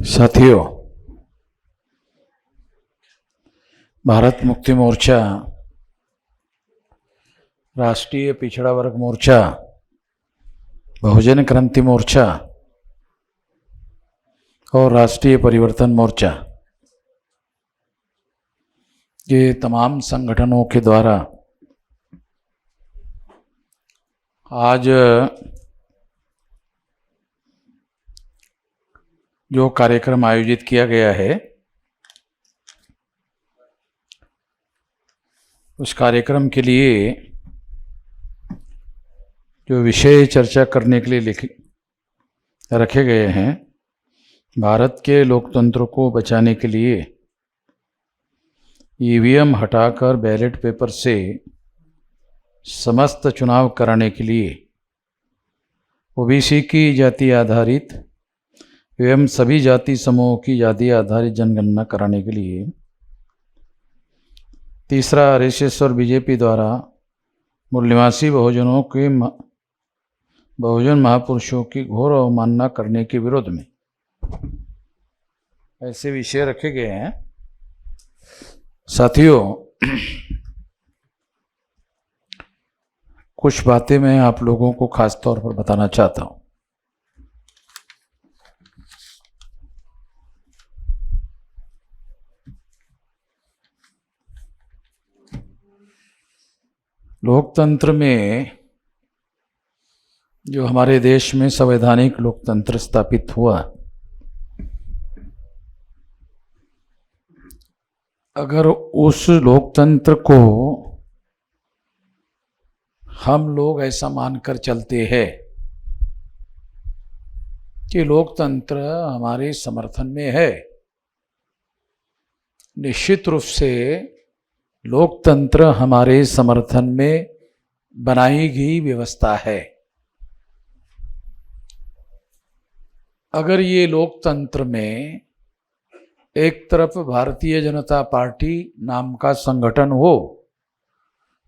साथियों, भारत मुक्ति मोर्चा, राष्ट्रीय पिछड़ा वर्ग मोर्चा, बहुजन क्रांति मोर्चा और राष्ट्रीय परिवर्तन मोर्चा, ये तमाम संगठनों के द्वारा आज जो कार्यक्रम आयोजित किया गया है, उस कार्यक्रम के लिए जो विषय चर्चा करने के लिए रखे गए हैं, भारत के लोकतंत्र को बचाने के लिए ईवीएम हटाकर बैलेट पेपर से समस्त चुनाव कराने के लिए ओबीसी की जाति आधारित एवं सभी जाति समूहों की जाति आधारित जनगणना कराने के लिए, तीसरा आरएसएस और बीजेपी द्वारा मूल निवासी बहुजन महापुरुषों की घोर अवमानना करने के विरोध में ऐसे विषय रखे गए हैं। साथियों, कुछ बातें मैं आप लोगों को खास तौर पर बताना चाहता हूं। लोकतंत्र में, जो हमारे देश में संवैधानिक लोकतंत्र स्थापित हुआ, अगर उस लोकतंत्र को हम लोग ऐसा मानकर चलते हैं कि लोकतंत्र हमारे समर्थन में है, निश्चित रूप से लोकतंत्र हमारे समर्थन में बनाई गई व्यवस्था है। अगर ये लोकतंत्र में एक तरफ भारतीय जनता पार्टी नाम का संगठन हो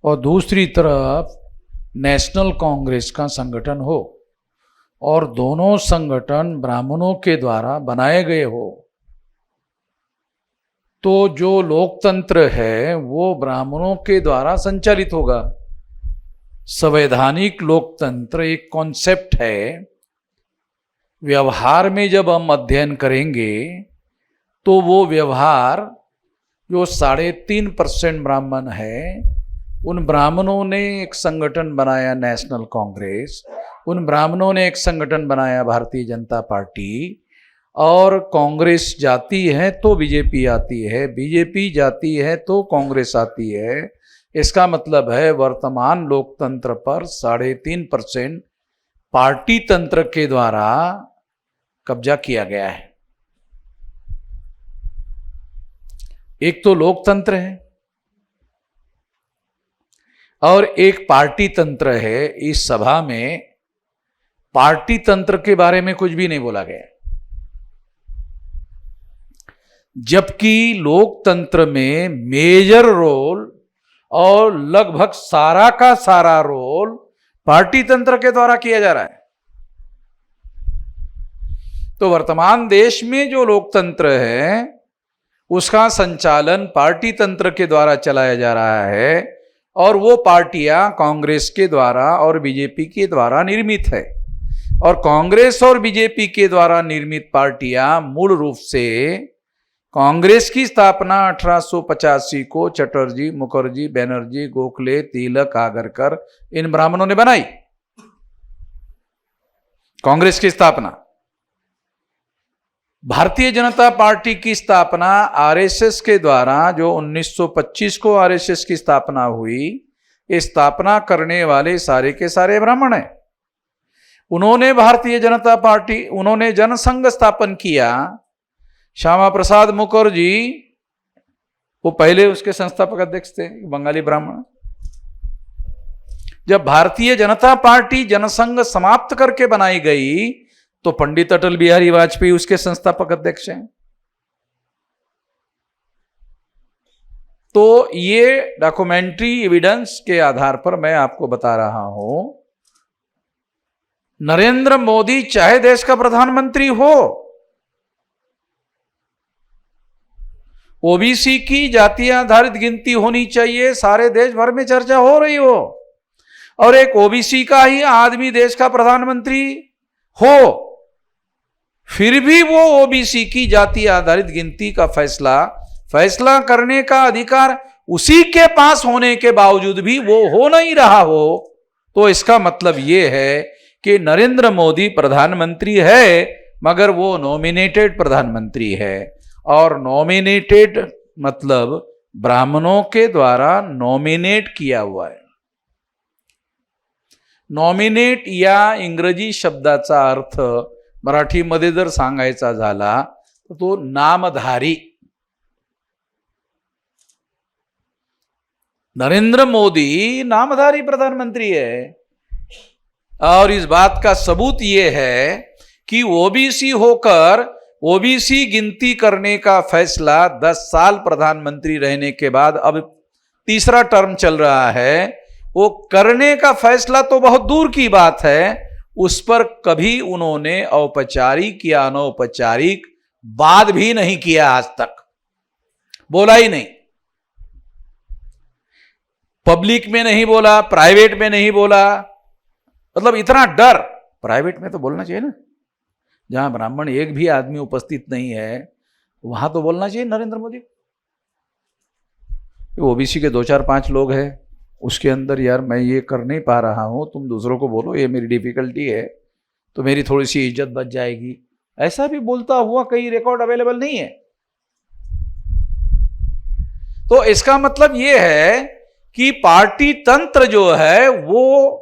और दूसरी तरफ नेशनल कांग्रेस का संगठन हो और दोनों संगठन ब्राह्मणों के द्वारा बनाए गए हो, तो जो लोकतंत्र है वो ब्राह्मणों के द्वारा संचालित होगा। संवैधानिक लोकतंत्र एक कॉन्सेप्ट है। व्यवहार में जब हम अध्ययन करेंगे तो वो व्यवहार जो 3.5% ब्राह्मण है, उन ब्राह्मणों ने एक संगठन बनाया नेशनल कांग्रेस, उन ब्राह्मणों ने एक संगठन बनाया भारतीय जनता पार्टी, और कांग्रेस जाती है तो बीजेपी आती है, बीजेपी जाती है तो कांग्रेस आती है। इसका मतलब है वर्तमान लोकतंत्र पर 3.5% पार्टी तंत्र के द्वारा कब्जा किया गया है। एक तो लोकतंत्र है और एक पार्टी तंत्र है। इस सभा में पार्टी तंत्र के बारे में कुछ भी नहीं बोला गया, जबकि लोकतंत्र में मेजर रोल और लगभग सारा का सारा रोल पार्टी तंत्र के द्वारा किया जा रहा है। तो वर्तमान देश में जो लोकतंत्र है उसका संचालन पार्टी तंत्र के द्वारा चलाया जा रहा है, और वो पार्टियां कांग्रेस के द्वारा और बीजेपी के द्वारा निर्मित है। और कांग्रेस और बीजेपी के द्वारा निर्मित पार्टियां मूल रूप से, कांग्रेस की स्थापना 1885 को चटर्जी, मुखर्जी, बनर्जी, गोखले, तिलक, आगरकर, इन ब्राह्मणों ने बनाई। कांग्रेस की स्थापना। भारतीय जनता पार्टी की स्थापना आरएसएस के द्वारा, जो 1925 को आरएसएस की स्थापना हुई, इस स्थापना करने वाले सारे के सारे ब्राह्मण हैं। उन्होंने भारतीय जनता पार्टी, उन्होंने जनसंघ स्थापन किया। श्यामा प्रसाद मुखर्जी, वो पहले उसके संस्थापक अध्यक्ष थे, बंगाली ब्राह्मण। जब भारतीय जनता पार्टी जनसंघ समाप्त करके बनाई गई तो पंडित अटल बिहारी वाजपेयी उसके संस्थापक अध्यक्ष हैं। तो ये डॉक्यूमेंट्री एविडेंस के आधार पर मैं आपको बता रहा हूं, नरेंद्र मोदी चाहे देश का प्रधानमंत्री हो, ओबीसी की जाति आधारित गिनती होनी चाहिए, सारे देश भर में चर्चा हो रही हो, और एक ओबीसी का ही आदमी देश का प्रधानमंत्री हो, फिर भी वो ओबीसी की जाति आधारित गिनती का फैसला करने का अधिकार उसी के पास होने के बावजूद भी वो हो नहीं रहा हो, तो इसका मतलब ये है कि नरेंद्र मोदी प्रधानमंत्री है मगर वो नॉमिनेटेड प्रधानमंत्री है, और नॉमिनेटेड मतलब ब्राह्मणों के द्वारा नॉमिनेट किया हुआ है। नॉमिनेट या इंग्रजी शब्दाचा अर्थ मराठीमध्ये जर सांगायचा झाला तर तो नामधारी। नरेंद्र मोदी नामधारी प्रधानमंत्री है, और इस बात का सबूत यह है कि ओबीसी होकर ओबीसी गिनती करने का फैसला 10 साल प्रधानमंत्री रहने के बाद, अब तीसरा टर्म चल रहा है, वो करने का फैसला तो बहुत दूर की बात है, उस पर कभी उन्होंने औपचारिक या अनौपचारिक बात भी नहीं किया, आज तक बोला ही नहीं। पब्लिक में नहीं बोला, प्राइवेट में नहीं बोला, मतलब इतना डर। प्राइवेट में तो बोलना चाहिए ना, जहां ब्राह्मण एक भी आदमी उपस्थित नहीं है वहां तो बोलना चाहिए नरेंद्र मोदी। ओबीसी के 2 4 5 लोग हैं, उसके अंदर यार मैं ये कर नहीं पा रहा हूं, तुम दूसरों को बोलो ये मेरी डिफिकल्टी है, तो मेरी थोड़ी सी इज्जत बच जाएगी, ऐसा भी बोलता हुआ कई रिकॉर्ड अवेलेबल नहीं है। तो इसका मतलब ये है कि पार्टी तंत्र जो है वो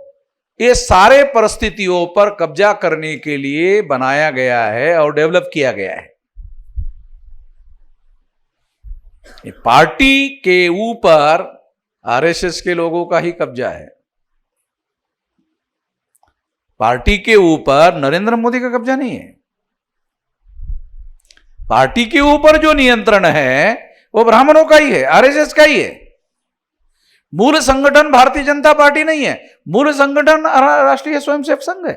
ये सारे परिस्थितियों पर कब्जा करने के लिए बनाया गया है और डेवलप किया गया है। पार्टी के ऊपर आरएसएस के लोगों का ही कब्जा है, पार्टी के ऊपर नरेंद्र मोदी का कब्जा नहीं है। पार्टी के ऊपर जो नियंत्रण है वो ब्राह्मणों का ही है, आरएसएस का ही है। मूल संगठन भारतीय जनता पार्टी नहीं है, मूल संगठन राष्ट्रीय स्वयंसेवक संघ है।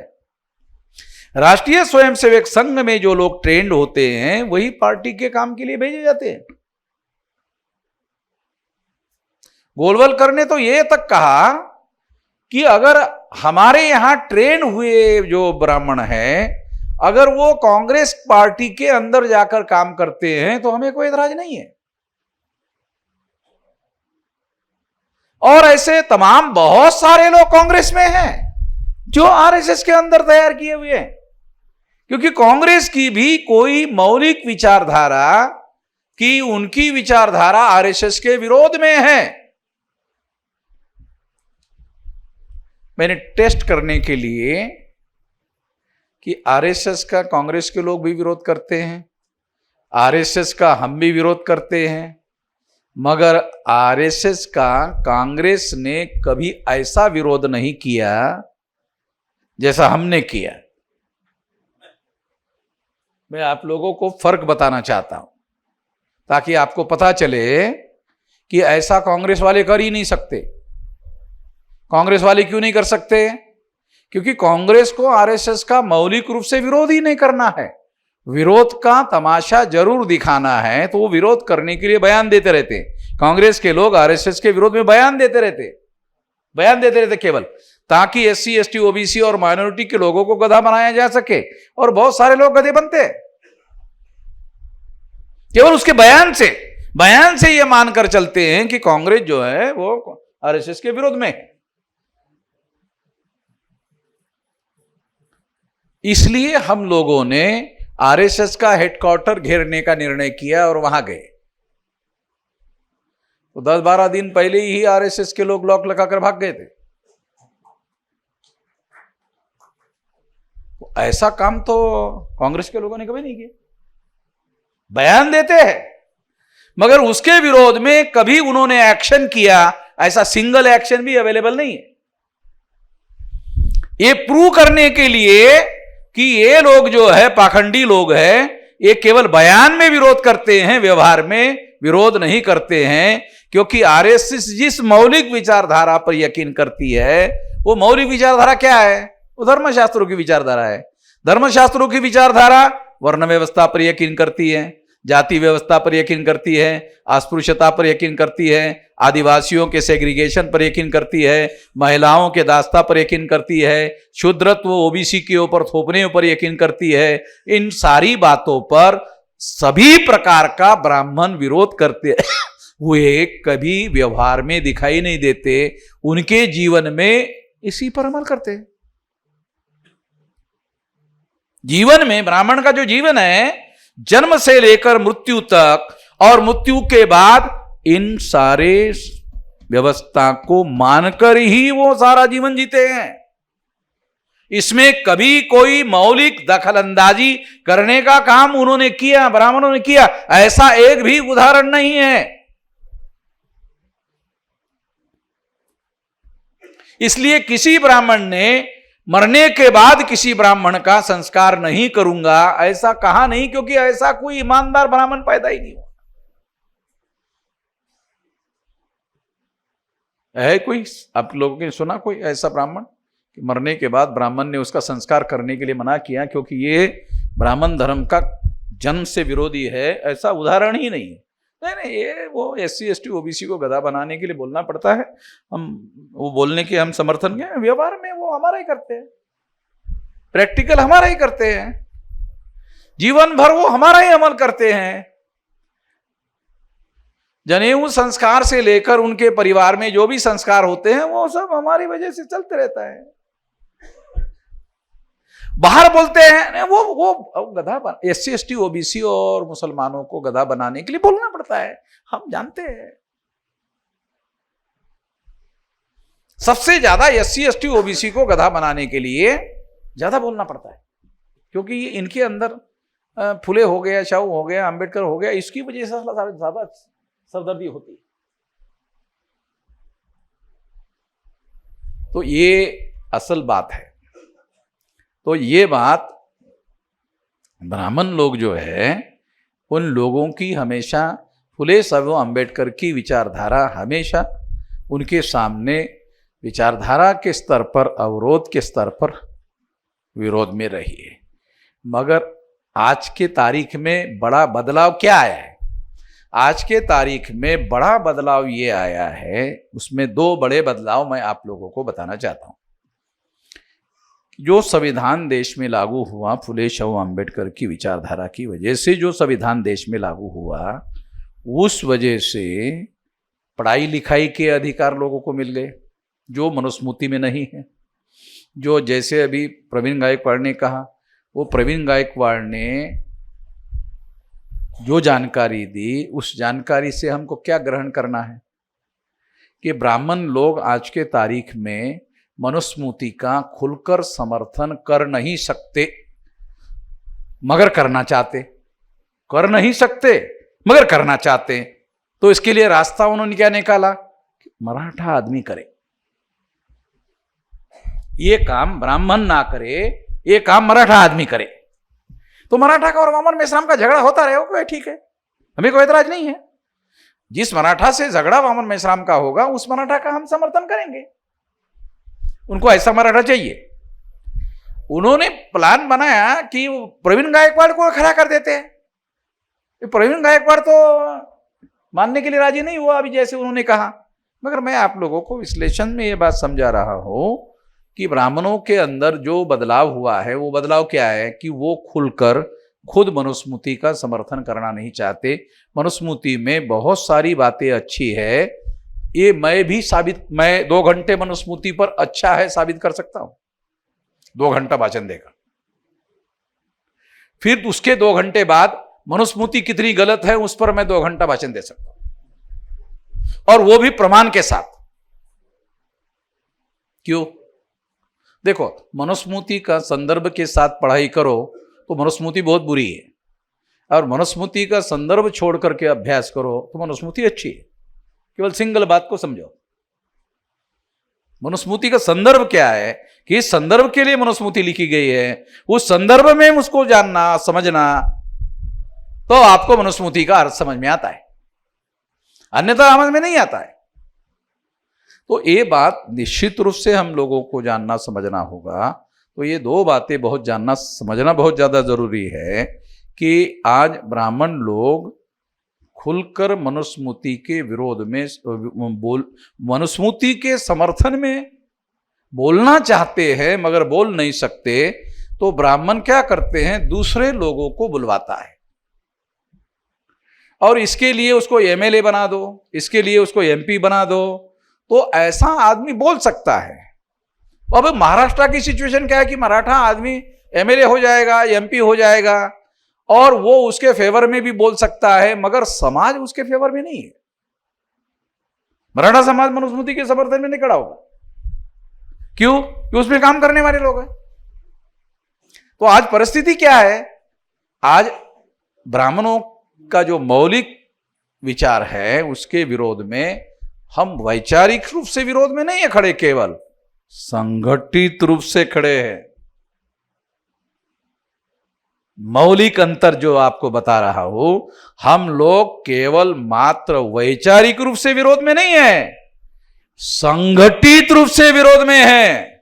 राष्ट्रीय स्वयंसेवक संघ में जो लोग ट्रेंड होते हैं वही पार्टी के काम के लिए भेजे जाते हैं। गोलवलकर ने तो ये तक कहा कि अगर हमारे यहां ट्रेन हुए जो ब्राह्मण हैं, अगर वो कांग्रेस पार्टी के अंदर जाकर काम करते हैं तो हमें कोई एतराज नहीं है। और ऐसे तमाम बहुत सारे लोग कांग्रेस में हैं जो आरएसएस के अंदर तैयार किए हुए हैं, क्योंकि कांग्रेस की भी कोई मौलिक विचारधारा कि उनकी विचारधारा आरएसएस के विरोध में है। मैंने टेस्ट करने के लिए कि आरएसएस का कांग्रेस के लोग भी विरोध करते हैं, आरएसएस का हम भी विरोध करते हैं, मगर आरएसएस का कांग्रेस ने कभी ऐसा विरोध नहीं किया जैसा हमने किया। मैं आप लोगों को फर्क बताना चाहता हूं ताकि आपको पता चले कि ऐसा कांग्रेस वाले कर ही नहीं सकते। कांग्रेस वाले क्यों नहीं कर सकते? क्योंकि कांग्रेस को आरएसएस का मौलिक रूप से विरोध ही नहीं करना है, विरोध का तमाशा जरूर दिखाना है, तो वो विरोध करने के लिए बयान देते रहते। कांग्रेस के लोग आरएसएस के विरोध में बयान देते रहते केवल ताकि एससी एसटी ओबीसी और माइनॉरिटी के लोगों को गधा बनाया जा सके, और बहुत सारे लोग गधे बनते केवल उसके बयान से ये मानकर चलते हैं कि कांग्रेस जो है वो आरएसएस के विरोध में। इसलिए हम लोगों ने आरएसएस का हेडक्वार्टर घेरने का निर्णय किया और वहां गए। तो 10-12 दिन पहले ही आरएसएस के लोग लॉक लगाकर भाग गए थे। तो ऐसा काम तो कांग्रेस के लोगों ने कभी नहीं किया। बयान देते हैं मगर उसके विरोध में कभी उन्होंने एक्शन किया, ऐसा सिंगल एक्शन भी अवेलेबल नहीं है। ये प्रूव करने के लिए कि ये लोग जो है पाखंडी लोग हैं, ये केवल बयान में विरोध करते हैं, व्यवहार में विरोध नहीं करते हैं। क्योंकि आरएसएस जिस मौलिक विचारधारा पर यकीन करती है वो मौलिक विचारधारा क्या है? वो धर्मशास्त्रों की विचारधारा है। धर्मशास्त्रों की विचारधारा वर्ण व्यवस्था पर यकीन करती है, जाति व्यवस्था पर यकीन करती है, अस्पृश्यता पर यकीन करती है, आदिवासियों के सेग्रीगेशन पर यकीन करती है, महिलाओं के दास्ता पर यकीन करती है, शूद्रत्व ओबीसी के ऊपर थोपने पर यकीन करती है। इन सारी बातों पर सभी प्रकार का ब्राह्मण विरोध करते हुए कभी व्यवहार में दिखाई नहीं देते, उनके जीवन में इसी पर अमल करते हैं। जीवन में ब्राह्मण का जो जीवन है, जन्म से लेकर मृत्यु तक और मृत्यु के बाद इन सारे व्यवस्था को मानकर ही वो सारा जीवन जीते हैं। इसमें कभी कोई मौलिक दखलंदाजी करने का काम उन्होंने किया, ब्राह्मणों ने किया, ऐसा एक भी उदाहरण नहीं है। इसलिए किसी ब्राह्मण ने मरने के बाद किसी ब्राह्मण का संस्कार नहीं करूंगा ऐसा कहा नहीं, क्योंकि ऐसा कोई ईमानदार ब्राह्मण पैदा ही नहीं हुआ है। कोई आप लोगों ने सुना कोई ऐसा ब्राह्मण कि मरने के बाद ब्राह्मण ने उसका संस्कार करने के लिए मना किया क्योंकि ये ब्राह्मण धर्म का जन्म से विरोधी है? ऐसा उदाहरण ही नहीं है। नहीं, ये वो SC ST OBC को गधा बनाने के लिए बोलना पड़ता है। हम वो बोलने के हम समर्थन के, व्यवहार में वो हमारा ही करते हैं, प्रैक्टिकल हमारा ही करते हैं, जीवन भर वो हमारा ही अमल करते हैं। जनेऊ संस्कार से लेकर उनके परिवार में जो भी संस्कार होते हैं वो सब हमारी वजह से चलते रहता है। बाहर बोलते हैं वो गधा SC ST OBC और मुसलमानों को गधा बनाने के लिए बोलना पड़ता है, हम जानते हैं। सबसे ज्यादा SC ST OBC को गधा बनाने के लिए ज्यादा बोलना पड़ता है, क्योंकि इनके अंदर फुले हो गया, शाहू हो गया, अंबेडकर हो गया, इसकी वजह से ज्यादा सरदर्दी होती है। तो ये असल बात है। तो ये बात ब्राह्मण लोग जो है, उन लोगों की हमेशा फुले शाहू अंबेडकर की विचारधारा हमेशा उनके सामने विचारधारा के स्तर पर, अवरोध के स्तर पर विरोध में रही है। मगर आज के तारीख में बड़ा बदलाव क्या आया है? आज के तारीख में बड़ा बदलाव ये आया है, उसमें दो बड़े बदलाव मैं आप लोगों को बताना चाहता हूं। जो संविधान देश में लागू हुआ फुले शाहू अंबेडकर की विचारधारा की वजह से, जो संविधान देश में लागू हुआ, उस वजह से पढ़ाई लिखाई के अधिकार लोगों को मिल गए जो मनुस्मृति में नहीं है। जो जैसे अभी प्रवीण गायकवाड़ ने कहा, वो प्रवीण गायकवाड़ ने जो जानकारी दी, उस जानकारी से हमको क्या ग्रहण करना है कि ब्राह्मण लोग आज के तारीख में मनुस्मृति का खुलकर समर्थन कर नहीं सकते, मगर करना चाहते। कर नहीं सकते मगर करना चाहते। तो इसके लिए रास्ता उन्होंने क्या निकाला कि मराठा आदमी करे, ये काम ब्राह्मण ना करे, ये काम मराठा आदमी करे। तो मराठा का और वामन मेश्राम का झगड़ा होता रहे, कोई ठीक है, हमें कोई एतराज नहीं है। जिस मराठा से झगड़ा वामन मेश्राम का होगा उस मराठा का हम समर्थन करेंगे, उनको ऐसा मराठा चाहिए। उन्होंने प्लान बनाया कि प्रवीण गायकवाड़ को खड़ा कर देते हैं। प्रवीण गायकवाड़ तो मानने के लिए राजी नहीं हुआ अभी जैसे उन्होंने कहा, मगर मैं आप लोगों को विश्लेषण में ये बात समझा रहा हूं कि ब्राह्मणों के अंदर जो बदलाव हुआ है, वो बदलाव क्या है कि वो खुलकर खुद मनुस्मृति का समर्थन करना नहीं चाहते। मनुस्मृति में बहुत सारी बातें अच्छी है, ये मैं 2 घंटे मनुस्मृति पर अच्छा है साबित कर सकता हूं, 2 घंटा भाषण देकर। फिर उसके 2 घंटे बाद मनुस्मृति कितनी गलत है उस पर मैं 2 घंटा भाषण दे सकता हूं, और वो भी प्रमाण के साथ। क्यों? देखो, मनुस्मृति का संदर्भ के साथ पढ़ाई करो तो मनुस्मृति बहुत बुरी है, और मनुस्मृति का संदर्भ छोड़ करके अभ्यास करो तो मनुस्मृति अच्छी है। केवल सिंगल बात को समझो, मनुस्मृति का संदर्भ क्या है, कि इस संदर्भ के लिए मनुस्मृति लिखी गई है, उस संदर्भ में उसको जानना समझना, तो आपको मनुस्मृति का अर्थ समझ में आता है, अन्यथा समझ में नहीं आता है। तो ये बात निश्चित रूप से हम लोगों को जानना समझना होगा। तो ये 2 बातें बहुत जानना समझना बहुत ज्यादा जरूरी है कि आज ब्राह्मण लोग खुलकर मनुस्मृति के विरोध में मनुस्मृति के समर्थन में बोलना चाहते हैं मगर बोल नहीं सकते, तो ब्राह्मण क्या करते हैं, दूसरे लोगों को बुलवाता है और इसके लिए उसको एमएलए बना दो, इसके लिए उसको एमपी बना दो, तो ऐसा आदमी बोल सकता है। अब महाराष्ट्र की सिचुएशन क्या है कि मराठा आदमी एमएलए हो जाएगा, एमपी हो जाएगा और वो उसके फेवर में भी बोल सकता है, मगर समाज उसके फेवर में नहीं है। मराठा समाज मनुस्मृति के समर्थन में नहीं खड़ा होगा। क्यों? कि उसमें काम करने वाले लोग हैं। तो आज परिस्थिति क्या है, आज ब्राह्मणों का जो मौलिक विचार है उसके विरोध में हम वैचारिक रूप से विरोध में नहीं है खड़े, केवल संगठित रूप से खड़े हैं। मौलिक अंतर जो आपको बता रहा हूं, हम लोग केवल मात्र वैचारिक रूप से विरोध में नहीं है, संगठित रूप से विरोध में है।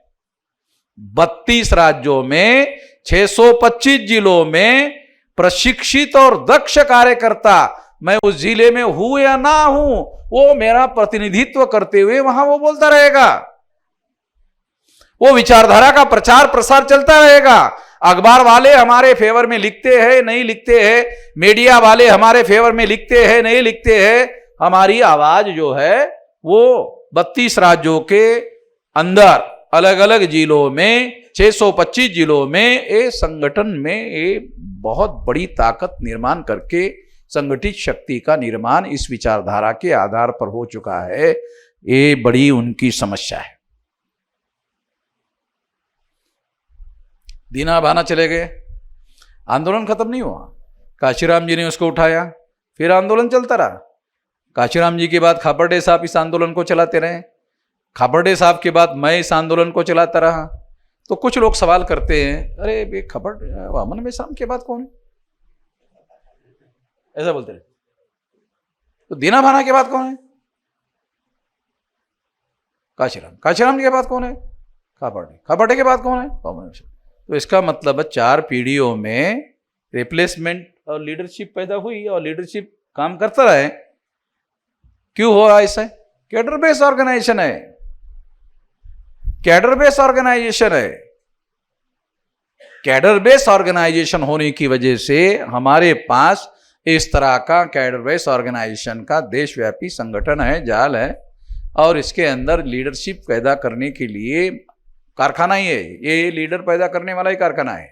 32 राज्यों में 625 जिलों में प्रशिक्षित और दक्ष कार्यकर्ता, मैं उस जिले में हूं या ना हूं, वो मेरा प्रतिनिधित्व करते हुए वहां वो बोलता रहेगा, वो विचारधारा का प्रचार प्रसार चलता रहेगा। अखबार वाले हमारे फेवर में लिखते हैं नहीं लिखते हैं, मीडिया वाले हमारे फेवर में लिखते हैं नहीं लिखते हैं, हमारी आवाज जो है वो 32 राज्यों के अंदर अलग अलग जिलों में 625 जिलों में ये संगठन में ये बहुत बड़ी ताकत निर्माण करके संगठित शक्ति का निर्माण इस विचारधारा के आधार पर हो चुका है। ये बड़ी उनकी समस्या है। दीना भाना चले गए, आंदोलन खत्म नहीं हुआ, काशीराम जी ने उसको उठाया, फिर आंदोलन चलता रहा। काशीराम जी के बाद खापर्डे साहब इस आंदोलन को चलाते रहे, खापर्डे साहब के बाद मैं इस आंदोलन को चलाता रहा। तो कुछ लोग सवाल करते हैं, अरे बे खापर्डे वामन मेश्राम के बाद कौन है, ऐसा बोलते रहे। तो दीना भाना के बाद कौन है, काशीराम, काशीराम के बाद कौन है, खापर्डे, खापर्डे के बाद कौन है, वामन मेश्राम। तो इसका मतलब 4 पीढ़ियों में रिप्लेसमेंट और लीडरशिप पैदा हुई और लीडरशिप काम करता रहे। क्यों हो रहा है ऐसा? कैडर बेस ऑर्गेनाइजेशन है, कैडर बेस ऑर्गेनाइजेशन है। कैडर बेस ऑर्गेनाइजेशन होने की वजह से हमारे पास इस तरह का कैडर बेस ऑर्गेनाइजेशन का देशव्यापी संगठन है, जाल है, और इसके अंदर लीडरशिप पैदा करने के लिए कारखाना ही है, ये लीडर पैदा करने वाला ही कारखाना है।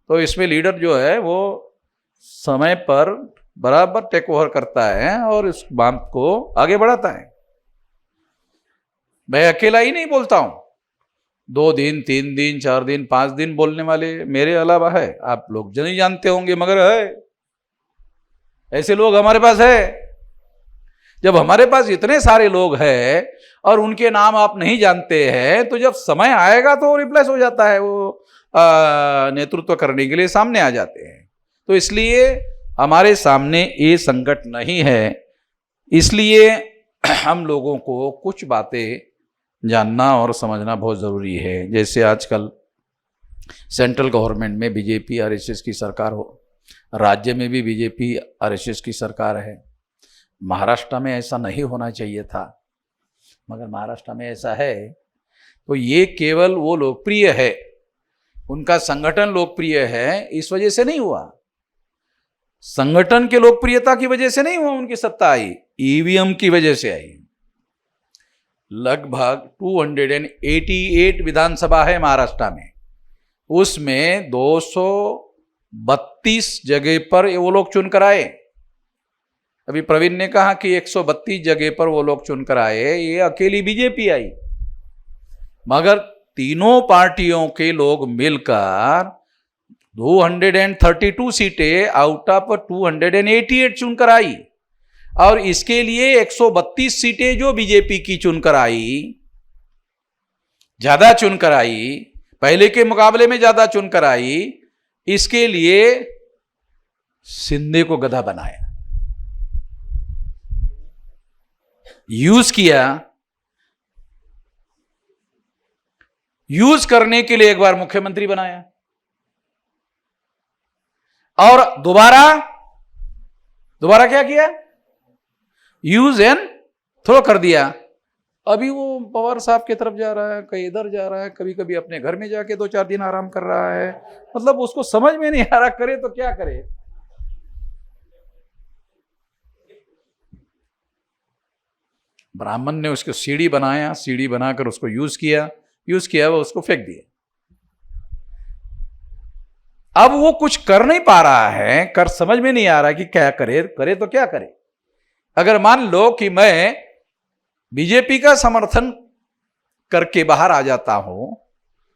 तो इसमें लीडर जो है वो समय पर बराबर टेक ओवर करता है और इस बात को आगे बढ़ाता है। मैं अकेला ही नहीं बोलता हूं, 2 दिन 3 दिन 4 दिन 5 दिन बोलने वाले मेरे अलावा है, आप लोग नहीं जानते होंगे मगर है, ऐसे लोग हमारे पास है। जब हमारे पास इतने सारे लोग हैं और उनके नाम आप नहीं जानते हैं, तो जब समय आएगा तो रिप्लेस हो जाता है, वो नेतृत्व करने के लिए सामने आ जाते हैं। तो इसलिए हमारे सामने ये संकट नहीं है, इसलिए हम लोगों को कुछ बातें जानना और समझना बहुत ज़रूरी है। जैसे आजकल सेंट्रल गवर्नमेंट में बीजेपी आरएसएस की सरकार हो, राज्य में भी बीजेपी आरएसएस की सरकार है। महाराष्ट्र में ऐसा नहीं होना चाहिए था, मगर महाराष्ट्र में ऐसा है। तो ये केवल वो लोकप्रिय है, उनका संगठन लोकप्रिय है, इस वजह से नहीं हुआ। संगठन के लोकप्रियता की वजह से नहीं हुआ उनकी सत्ता आई, ईवीएम की वजह से आई। लगभग 288 विधानसभा है महाराष्ट्र में, उसमें 232 जगह पर वो लोग चुनकर आए। अभी प्रवीण ने कहा कि 132 जगह पर वो लोग चुनकर आए, ये अकेली बीजेपी आई, मगर तीनों पार्टियों के लोग मिलकर 232 सीटें आउट ऑफ 288 चुनकर आई। और इसके लिए 132 सीटें जो बीजेपी की चुनकर आई, ज्यादा चुनकर आई, पहले के मुकाबले में ज्यादा चुनकर आई, इसके लिए शिंदे को गधा बनाया, यूज किया। यूज करने के लिए एक बार मुख्यमंत्री बनाया और दोबारा क्या किया, यूज एंड थ्रो कर दिया। अभी वो पवार साहब की तरफ जा रहा है, कहीं इधर जा रहा है, कभी कभी अपने घर में जाके 2-4 दिन आराम कर रहा है। मतलब उसको समझ में नहीं आ रहा करे तो क्या करे। ब्राह्मण ने उसको सीढ़ी बनाया, सीढ़ी बनाकर उसको यूज किया, वो उसको फेंक दिया। अब वो कुछ कर नहीं पा रहा है, कर समझ में नहीं आ रहा कि क्या करे तो क्या करे। अगर मान लो कि मैं बीजेपी का समर्थन करके बाहर आ जाता हूं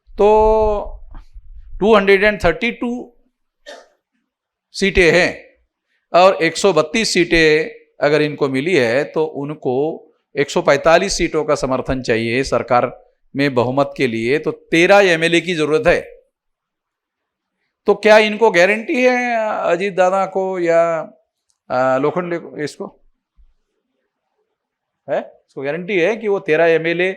तो 232 सीटें हैं और 132 सीटें अगर इनको मिली है तो उनको 145 सीटों का समर्थन चाहिए सरकार में बहुमत के लिए, तो 13 एमएलए की जरूरत है। तो क्या इनको गारंटी है अजीत दादा को या लोखंडे को, इसको गारंटी है कि वो 13 एमएलए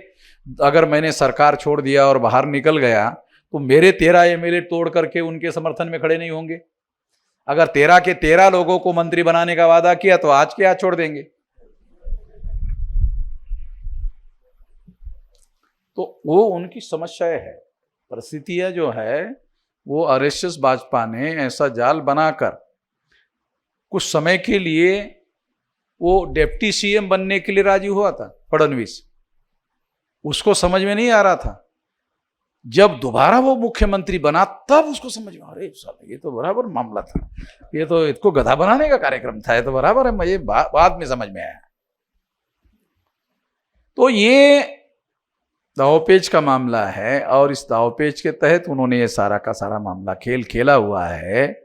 अगर मैंने सरकार छोड़ दिया और बाहर निकल गया तो मेरे 13 एमएलए तोड़ करके उनके समर्थन में खड़े नहीं होंगे? अगर 13 के 13 लोगों को मंत्री बनाने का वादा किया तो आज के आज छोड़ देंगे। तो वो उनकी समस्याएं है, परिस्थितियां जो है वो आरएसएस भाजपा ने ऐसा जाल बनाकर कुछ समय के लिए वो डिप्टी सीएम बनने के लिए राजी हुआ था फडणवीस, उसको समझ में नहीं आ रहा था। जब दोबारा वो मुख्यमंत्री बना तब उसको समझ में, अरे साहब ये तो बराबर मामला था, ये तो इसको गधा बनाने का कार्यक्रम था, ये तो बराबर है, मुझे बाद में समझ में आया। तो ये दावपेच का मामला है और इस दावपेच के तहत उन्होंने ये सारा का सारा मामला खेला हुआ है।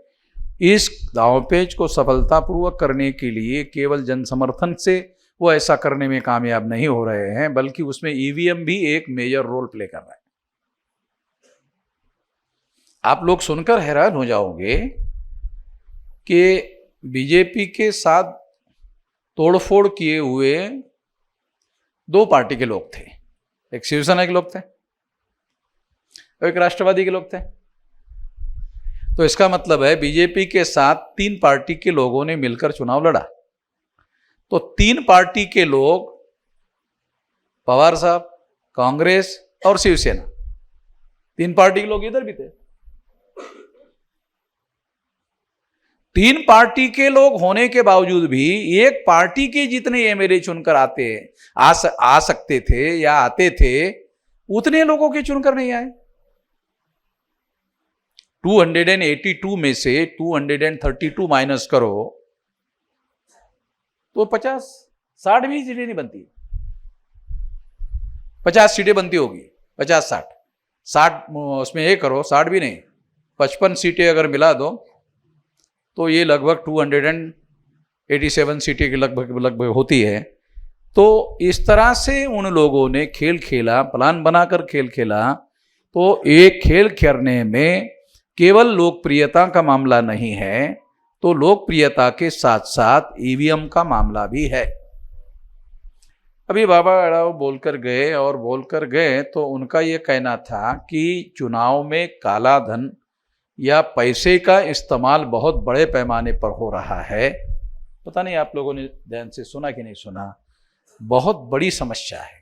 इस दावपेच को सफलतापूर्वक करने के लिए केवल जनसमर्थन से वो ऐसा करने में कामयाब नहीं हो रहे हैं, बल्कि उसमें ईवीएम भी एक मेजर रोल प्ले कर रहा है। आप लोग सुनकर हैरान हो जाओगे कि बीजेपी के साथ तोड़फोड़ किए हुए 2 पार्टी के लोग थे, एक शिवसेना के लोग थे, एक राष्ट्रवादी के लोग थे। तो इसका मतलब है बीजेपी के साथ 3 पार्टी के लोगों ने मिलकर चुनाव लड़ा। तो 3 पार्टी के लोग, पवार साहब, कांग्रेस और शिवसेना, 3 पार्टी के लोग इधर भी थे। 3 पार्टी के लोग होने के बावजूद भी एक पार्टी के जितने एमएलए चुनकर आ सकते थे या आते थे, उतने लोगों के चुनकर नहीं आए। 282 में से 232 माइनस करो तो 50-60 भी सीटें नहीं बनती। 50 सीटें बनती होगी, 50-60 उसमें ये करो, 60 भी नहीं, 55 सीटें अगर मिला दो तो ये लगभग 287 सीटें के लगभग होती है। तो इस तरह से उन लोगों ने खेल खेला, प्लान बनाकर खेल खेला। तो एक खेल खेलने में केवल लोकप्रियता का मामला नहीं है, तो लोकप्रियता के साथ साथ ईवीएम का मामला भी है। अभी बाबा अड़ाव बोलकर गए तो उनका ये कहना था कि चुनाव में काला धन या पैसे का इस्तेमाल बहुत बड़े पैमाने पर हो रहा है। पता नहीं आप लोगों ने ध्यान से सुना कि नहीं सुना, बहुत बड़ी समस्या है।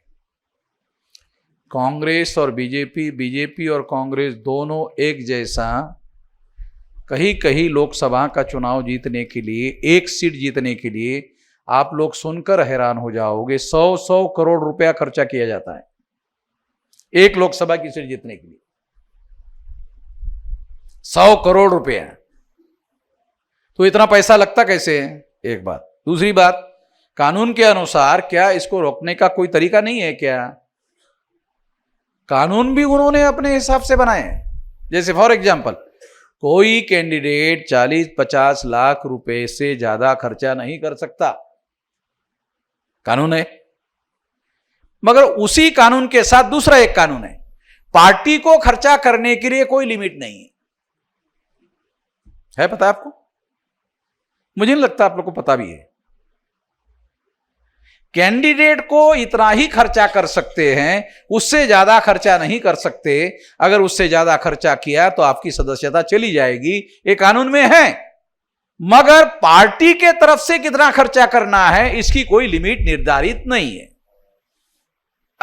कांग्रेस और बीजेपी और कांग्रेस दोनों एक जैसा कहीं लोकसभा का चुनाव जीतने के लिए, एक सीट जीतने के लिए आप लोग सुनकर हैरान हो जाओगे, 100 करोड़ रुपया खर्चा किया जाता है एक लोकसभा की सीट जीतने के लिए। 100 करोड़ रुपया, तो इतना पैसा लगता कैसे है? एक बात। दूसरी बात, कानून के अनुसार क्या इसको रोकने का कोई तरीका नहीं है क्या? कानून भी उन्होंने अपने हिसाब से बनाए हैं। जैसे फॉर एग्जाम्पल, कोई कैंडिडेट 40-50 लाख रुपए से ज्यादा खर्चा नहीं कर सकता, कानून है। मगर उसी कानून के साथ दूसरा एक कानून है, पार्टी को खर्चा करने के लिए कोई लिमिट नहीं है। पता है आपको? मुझे नहीं लगता आप लोग को पता भी है। कैंडिडेट को इतना ही खर्चा कर सकते हैं, उससे ज्यादा खर्चा नहीं कर सकते। अगर उससे ज्यादा खर्चा किया तो आपकी सदस्यता चली जाएगी, ये कानून में है। मगर पार्टी के तरफ से कितना खर्चा करना है इसकी कोई लिमिट निर्धारित नहीं है।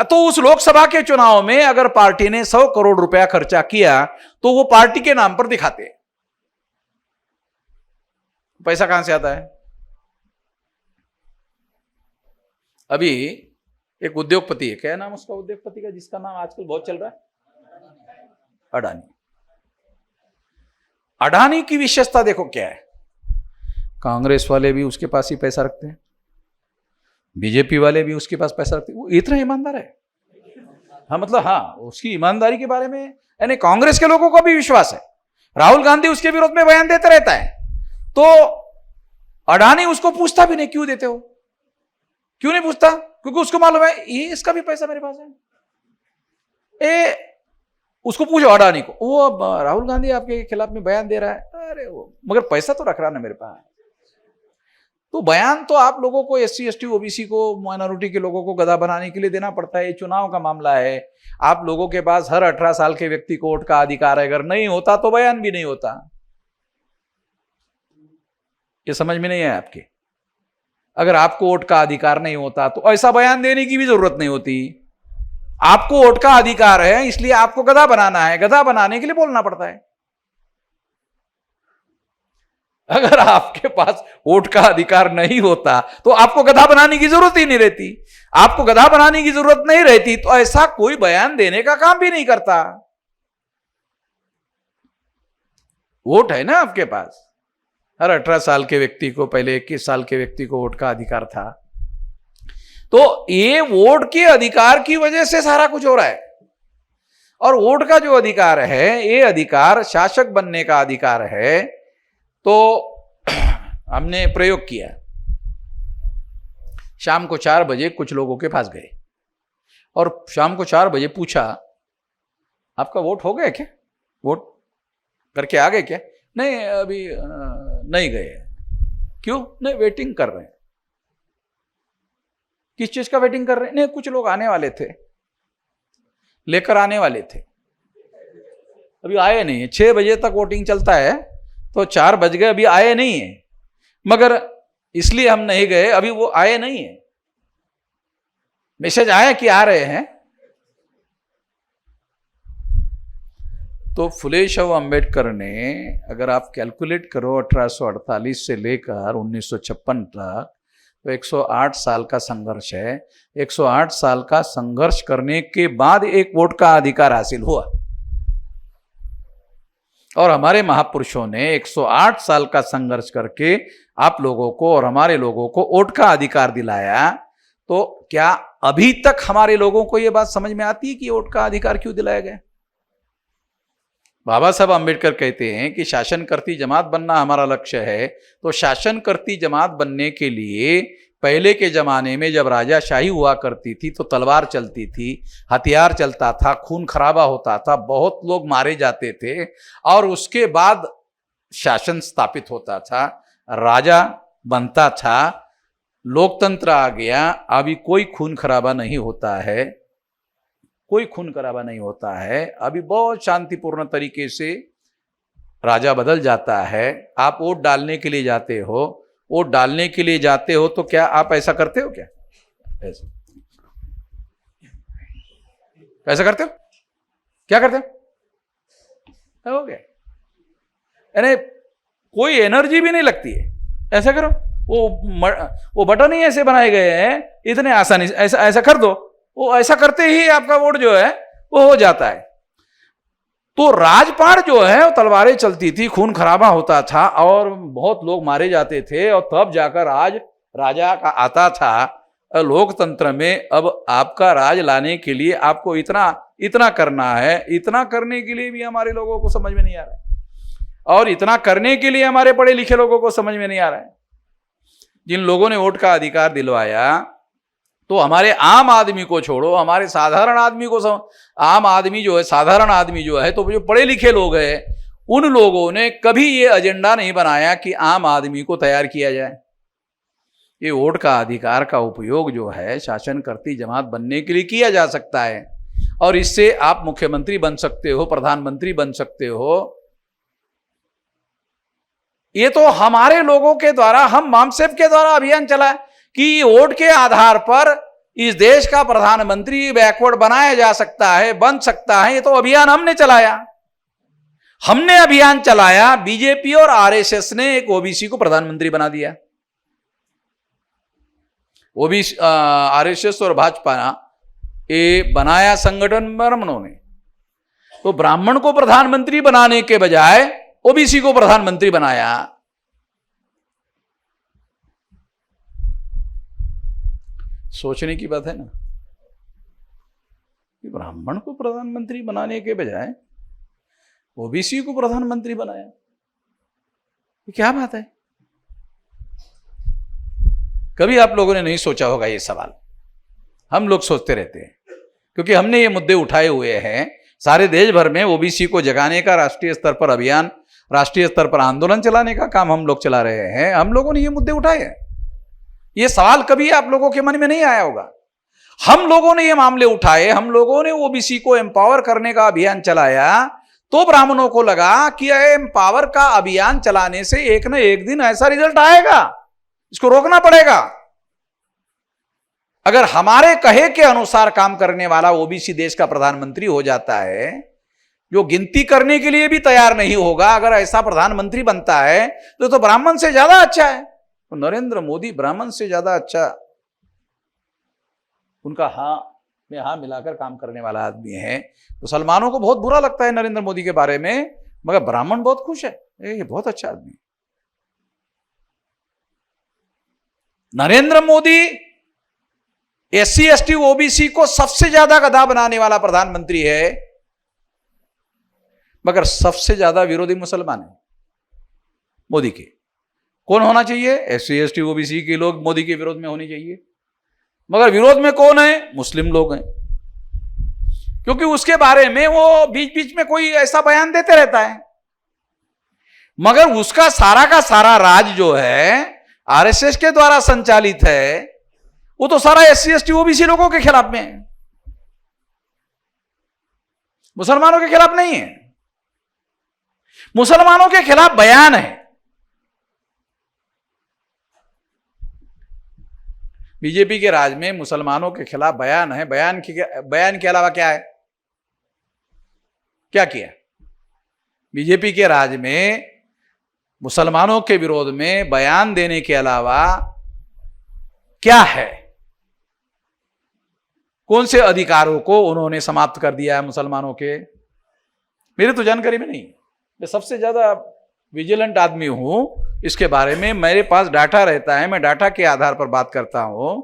तो उस लोकसभा के चुनाव में अगर पार्टी ने 100 करोड़ रुपया खर्चा किया तो वो पार्टी के नाम पर दिखाते हैं। पैसा कहां से आता है? अभी एक उद्योगपति है, क्या नाम उसका उद्योगपति का जिसका नाम आजकल बहुत चल रहा है? अडानी। अडानी की विशेषता देखो क्या है, कांग्रेस वाले भी उसके पास ही पैसा रखते हैं, बीजेपी वाले भी उसके पास पैसा रखते हैं, वो इतना ईमानदार है। हाँ मतलब हाँ, उसकी ईमानदारी के बारे में यानी कांग्रेस के लोगों को भी विश्वास है। राहुल गांधी उसके विरोध में बयान देते रहता है, तो अडानी उसको पूछता भी नहीं क्यों देते हो, क्यों नहीं पूछता, क्योंकि उसको मालूम है ये इसका भी पैसा मेरे पास है। उसको पूछो अडानी को, वो राहुल गांधी आपके खिलाफ में बयान दे रहा है, अरे वो मगर पैसा तो रख रहा ना मेरे पास। तो बयान तो आप लोगों को, SC ST OBC को, माइनॉरिटी के लोगों को गधा बनाने के लिए देना पड़ता है। ये चुनाव का मामला है, आप लोगों के पास हर 18 साल के व्यक्ति को वोट का अधिकार है, अगर नहीं होता तो बयान भी नहीं होता। ये समझ में नहीं है आपके? अगर आपको वोट का अधिकार नहीं होता तो ऐसा बयान देने की भी जरूरत नहीं होती। आपको वोट का अधिकार है इसलिए आपको गधा बनाना है, गधा बनाने के लिए बोलना पड़ता है। अगर आपके पास वोट का अधिकार नहीं होता तो आपको गधा बनाने की जरूरत ही नहीं रहती। आपको गधा बनाने की जरूरत नहीं रहती तो ऐसा कोई बयान देने का काम भी नहीं करता। वोट है ना आपके पास, हर 18 साल के व्यक्ति को, पहले 21 साल के व्यक्ति को वोट का अधिकार था। तो ये वोट के अधिकार की वजह से सारा कुछ हो रहा है। और वोट का जो अधिकार है, ये अधिकार शासक बनने का अधिकार है। तो हमने प्रयोग किया, शाम को 4 बजे कुछ लोगों के पास गए और शाम को 4 बजे पूछा, आपका वोट हो गया क्या, वोट करके आ गए क्या? नहीं अभी नहीं गए। क्यों? नहीं वेटिंग कर रहे हैं। किस चीज का वेटिंग कर रहे हैं? नहीं कुछ लोग आने वाले थे, लेकर आने वाले थे, अभी आए नहीं है। 6 बजे तक वोटिंग चलता है तो 4 बज गए, अभी आए नहीं है, मगर इसलिए हम नहीं गए, अभी वो आए नहीं है। मैसेज आया कि आ रहे हैं। तो फुले शाह अंबेडकर ने, अगर आप कैलकुलेट करो 1848 से लेकर 1956 तक, तो 108 साल का संघर्ष है। 108 साल का संघर्ष करने के बाद एक वोट का अधिकार हासिल हुआ। और हमारे महापुरुषों ने 108 साल का संघर्ष करके आप लोगों को और हमारे लोगों को वोट का अधिकार दिलाया। तो क्या अभी तक हमारे लोगों को यह बात समझ में आती है कि वोट का अधिकार क्यों दिलाया गया? बाबा साहब अम्बेडकर कहते हैं कि शासन करती जमात बनना हमारा लक्ष्य है। तो शासन करती जमात बनने के लिए पहले के जमाने में जब राजाशाही हुआ करती थी तो तलवार चलती थी, हथियार चलता था, खून खराबा होता था, बहुत लोग मारे जाते थे, और उसके बाद शासन स्थापित होता था, राजा बनता था, लोकतंत्र आ गया। अभी कोई खून खराबा नहीं होता है, कोई खून खराबा नहीं होता है। अभी बहुत शांतिपूर्ण तरीके से राजा बदल जाता है। आप वोट डालने के लिए जाते हो, वोट डालने के लिए जाते हो तो क्या आप ऐसा करते हो? क्या ऐसा करते हो? क्या करते हो? हो गया, यानी कोई एनर्जी भी नहीं लगती है। ऐसा करो, वो बटन ही ऐसे बनाए गए हैं, इतने आसानी से ऐसा ऐसा कर दो, वो ऐसा करते ही आपका वोट जो है वो हो जाता है। तो राजपाट जो है वो तलवारें चलती थी, खून खराबा होता था और बहुत लोग मारे जाते थे, और तब जाकर राजा का आता था। लोकतंत्र में अब आपका राज लाने के लिए आपको इतना करना है। इतना करने के लिए भी हमारे लोगों को समझ में नहीं आ रहा है, और इतना करने के लिए हमारे पढ़े लिखे लोगों को समझ में नहीं आ रहा है। जिन लोगों ने वोट का अधिकार दिलवाया, तो हमारे आम आदमी को छोड़ो, हमारे साधारण आदमी को आम आदमी जो है, साधारण आदमी जो है, तो जो पढ़े लिखे लोग हैं, उन लोगों ने कभी ये एजेंडा नहीं बनाया कि आम आदमी को तैयार किया जाए। ये वोट का अधिकार का उपयोग जो है शासन करती जमात बनने के लिए किया जा सकता है, और इससे आप मुख्यमंत्री बन सकते हो, प्रधानमंत्री बन सकते हो। ये तो हमारे लोगों के द्वारा, हम मामसेप के द्वारा अभियान चला कि वोट के आधार पर इस देश का प्रधानमंत्री बैकवर्ड बनाया जा सकता है, बन सकता है। ये तो अभियान हमने चलाया। हमने अभियान चलाया, बीजेपी और आरएसएस ने एक ओबीसी को प्रधानमंत्री बना दिया। ओबीसी, आरएसएस और भाजपा ये बनाया संगठन ब्राह्मणों ने, तो ब्राह्मण को प्रधानमंत्री बनाने के बजाय ओबीसी को प्रधानमंत्री बनाया। सोचने की बात है ना, कि ब्राह्मण को प्रधानमंत्री बनाने के बजाय ओबीसी को प्रधानमंत्री बनाया। ये क्या बात है? कभी आप लोगों ने नहीं सोचा होगा ये सवाल। हम लोग सोचते रहते हैं, क्योंकि हमने ये मुद्दे उठाए हुए हैं। सारे देश भर में ओबीसी को जगाने का राष्ट्रीय स्तर पर अभियान, राष्ट्रीय स्तर पर आंदोलन चलाने का काम हम लोग चला रहे हैं। हम लोगों ने ये मुद्दे उठाए हैं। ये सवाल कभी आप लोगों के मन में नहीं आया होगा। हम लोगों ने ये मामले उठाए, हम लोगों ने ओबीसी को एम्पावर करने का अभियान चलाया, तो ब्राह्मणों को लगा कि एम्पावर का अभियान चलाने से एक न एक दिन ऐसा रिजल्ट आएगा, इसको रोकना पड़ेगा। अगर हमारे कहे के अनुसार काम करने वाला ओबीसी देश का प्रधानमंत्री हो जाता है, जो गिनती करने के लिए भी तैयार नहीं होगा, अगर ऐसा प्रधानमंत्री बनता है तो ब्राह्मण से ज्यादा अच्छा है। तो नरेंद्र मोदी ब्राह्मण से ज्यादा अच्छा, उनका हाँ में हाँ मिलाकर काम करने वाला आदमी है। मुसलमानों को बहुत बुरा लगता है नरेंद्र मोदी के बारे में, मगर ब्राह्मण बहुत खुश है, ये बहुत अच्छा आदमी। Narendra Modi SC ST OBC को सबसे ज्यादा गधा बनाने वाला प्रधानमंत्री है, मगर सबसे ज्यादा विरोधी मुसलमान है मोदी के। कौन होना चाहिए? एससी एसटी ओबीसी के लोग मोदी के विरोध में होने चाहिए, मगर विरोध में कौन है? मुस्लिम लोग हैं, क्योंकि उसके बारे में वो बीच बीच में कोई ऐसा बयान देते रहता है। मगर उसका सारा का सारा राज जो है आरएसएस के द्वारा संचालित है, वो तो सारा एससी एसटी ओबीसी लोगों के खिलाफ में है, मुसलमानों के खिलाफ नहीं है। मुसलमानों के खिलाफ बयान है। बीजेपी के राज में मुसलमानों के खिलाफ बयान है। बयान के अलावा क्या है? क्या किया? बीजेपी के राज में मुसलमानों के विरोध में बयान देने के अलावा क्या है? कौन से अधिकारों को उन्होंने समाप्त कर दिया है मुसलमानों के? मेरी तो जानकारी में नहीं। मैं सबसे ज्यादा विजिलेंट आदमी हूं इसके बारे में, मेरे पास डाटा रहता है, मैं डाटा के आधार पर बात करता हूं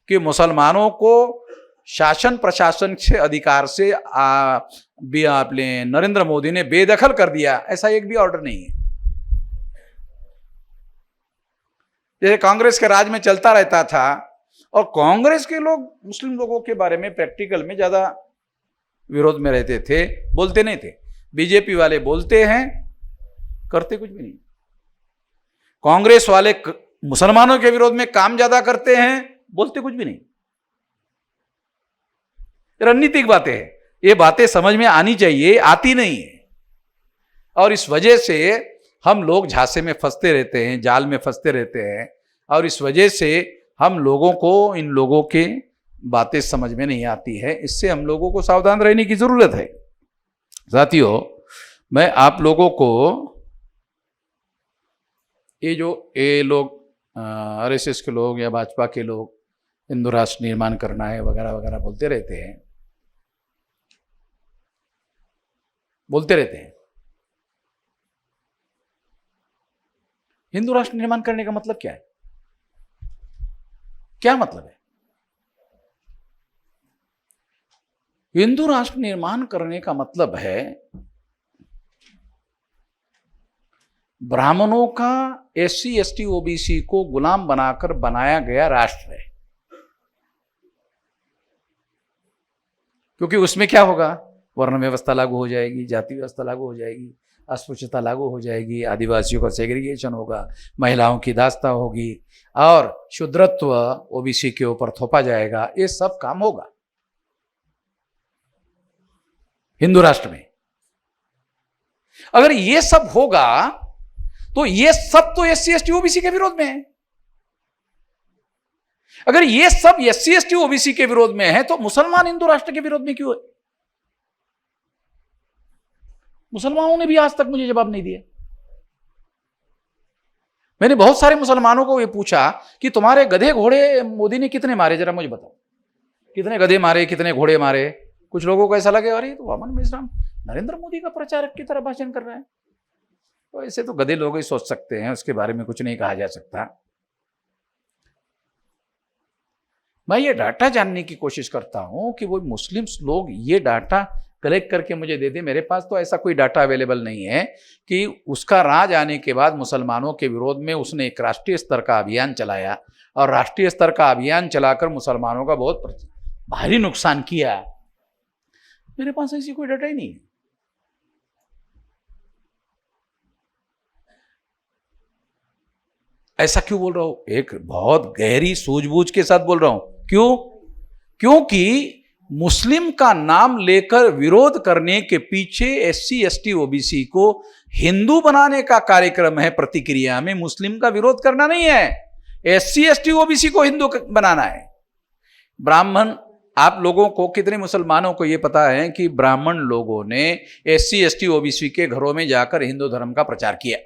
कि मुसलमानों को शासन प्रशासन के अधिकार से अपने नरेंद्र मोदी ने बेदखल कर दिया, ऐसा एक भी ऑर्डर नहीं है। जैसे कांग्रेस के राज में चलता रहता था, और कांग्रेस के लोग मुस्लिम लोगों के बारे में प्रैक्टिकल में ज्यादा विरोध में रहते थे, बोलते नहीं थे। बीजेपी वाले बोलते हैं, करते कुछ भी नहीं। कांग्रेस वाले मुसलमानों के विरोध में काम ज्यादा करते हैं, बोलते कुछ भी नहीं। रणनीतिक बातें हैं, ये बातें समझ में आनी चाहिए, आती नहीं है। और इस वजह से हम लोग झांसे में फंसते रहते हैं, जाल में फंसते रहते हैं, और इस वजह से हम लोगों को इन लोगों के बातें समझ में नहीं आती है। इससे हम लोगों को सावधान रहने की जरूरत है। साथियों, मैं आप लोगों को ये लोग आरएसएस के लोग या भाजपा के लोग हिंदू राष्ट्र निर्माण करना है वगैरह वगैरह बोलते रहते हैं, हिंदू राष्ट्र निर्माण करने का मतलब क्या है? क्या मतलब है? हिंदू राष्ट्र निर्माण करने का मतलब है ब्राह्मणों का एससी एसटी ओबीसी को गुलाम बनाकर बनाया गया राष्ट्र है। क्योंकि उसमें क्या होगा? वर्ण व्यवस्था लागू हो जाएगी, जाति व्यवस्था लागू हो जाएगी, अस्पृश्यता लागू हो जाएगी, आदिवासियों का सेग्रीगेशन होगा, महिलाओं की दास्ता होगी, और शूद्रत्व ओबीसी के ऊपर थोपा जाएगा। ये सब काम होगा हिंदू राष्ट्र में। अगर ये सब होगा तो ये सब तो एससी एसटी ओबीसी के विरोध में है। अगर ये सब एससी एसटी ओबीसी के विरोध में है तो मुसलमान हिंदू राष्ट्र के विरोध में क्यों है? मुसलमानों ने भी आज तक मुझे जवाब नहीं दिया। मैंने बहुत सारे मुसलमानों को ये पूछा कि तुम्हारे गधे घोड़े मोदी ने कितने मारे, जरा मुझे बताओ, कितने गधे मारे, कितने घोड़े मारे। कुछ लोगों को ऐसा लगे अरे तो अमन मिश्रा नरेंद्र मोदी का प्रचारक की तरह भाषण कर रहा है। तो ऐसे तो गधे लोग ही सोच सकते हैं, उसके बारे में कुछ नहीं कहा जा सकता। मैं ये डाटा जानने की कोशिश करता हूं कि वो मुस्लिम्स लोग ये डाटा कलेक्ट करके मुझे दे दे। मेरे पास तो ऐसा कोई डाटा अवेलेबल नहीं है कि उसका राज आने के बाद मुसलमानों के विरोध में उसने एक राष्ट्रीय स्तर का अभियान चलाया और राष्ट्रीय स्तर का अभियान चलाकर मुसलमानों का बहुत भारी नुकसान किया। मेरे पास ऐसी कोई डाटा ही नहीं है। ऐसा क्यों बोल रहा हूं? एक बहुत गहरी सूझबूझ के साथ बोल रहा हूं। क्यों? क्योंकि मुस्लिम का नाम लेकर विरोध करने के पीछे एससी एसटी ओबीसी को हिंदू बनाने का कार्यक्रम है। प्रतिक्रिया में मुस्लिम का विरोध करना नहीं है, एससी एसटी ओबीसी को हिंदू बनाना है। ब्राह्मण, आप लोगों को, कितने मुसलमानों को यह पता है कि ब्राह्मण लोगों ने एससी एसटी ओबीसी के घरों में जाकर हिंदू धर्म का प्रचार किया?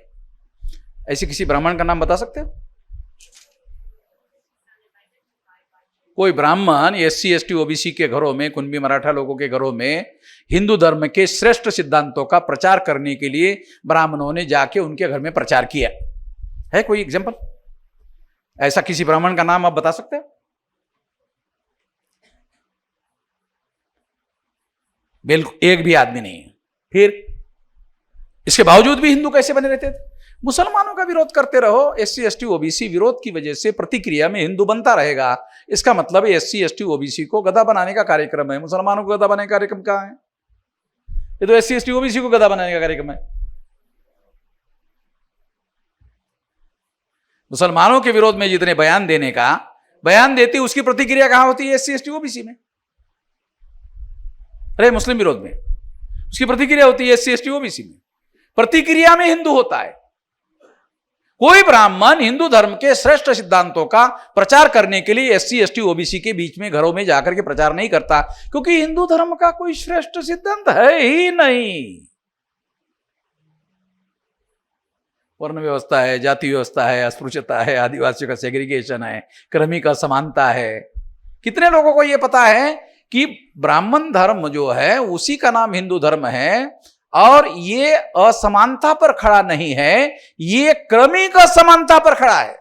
ऐसे किसी ब्राह्मण का नाम बता सकते हो? कोई ब्राह्मण एससी एसटी ओबीसी के घरों में, कुणबी मराठा लोगों के घरों में हिंदू धर्म के श्रेष्ठ सिद्धांतों का प्रचार करने के लिए ब्राह्मणों ने जाके उनके घर में प्रचार किया है? कोई एग्जांपल? ऐसा किसी ब्राह्मण का नाम आप बता सकते हो? बिल्कुल एक भी आदमी नहीं है। फिर इसके बावजूद भी हिंदू कैसे बने रहते थे? मुसलमानों का विरोध करते रहो, एससी एसटी ओबीसी विरोध की वजह से प्रतिक्रिया में हिंदू बनता रहेगा। इसका मतलब एससी एसटी ओबीसी को गधा बनाने का कार्यक्रम है। मुसलमानों को गधा बनाने का कार्यक्रम कहां है? ये तो एससी एसटी ओबीसी को गधा बनाने का कार्यक्रम है। मुसलमानों के विरोध में जितने बयान देती उसकी प्रतिक्रिया कहां होती है? एससी एसटी ओबीसी में। अरे मुस्लिम विरोध में उसकी प्रतिक्रिया होती है एससी एसटी ओबीसी में। प्रतिक्रिया में हिंदू होता है। कोई ब्राह्मण हिंदू धर्म के श्रेष्ठ सिद्धांतों का प्रचार करने के लिए एससी एसटी ओबीसी के बीच में घरों में जाकर के प्रचार नहीं करता, क्योंकि हिंदू धर्म का कोई श्रेष्ठ सिद्धांत है ही नहीं। वर्ण व्यवस्था है, जाति व्यवस्था है, अस्पृश्यता है, आदिवासियों का सेग्रीगेशन है, क्रमिक असमानता है। कितने लोगों को यह पता है कि ब्राह्मण धर्म जो है उसी का नाम हिंदू धर्म है और ये असमानता पर खड़ा नहीं है, ये क्रमिक असमानता पर खड़ा है।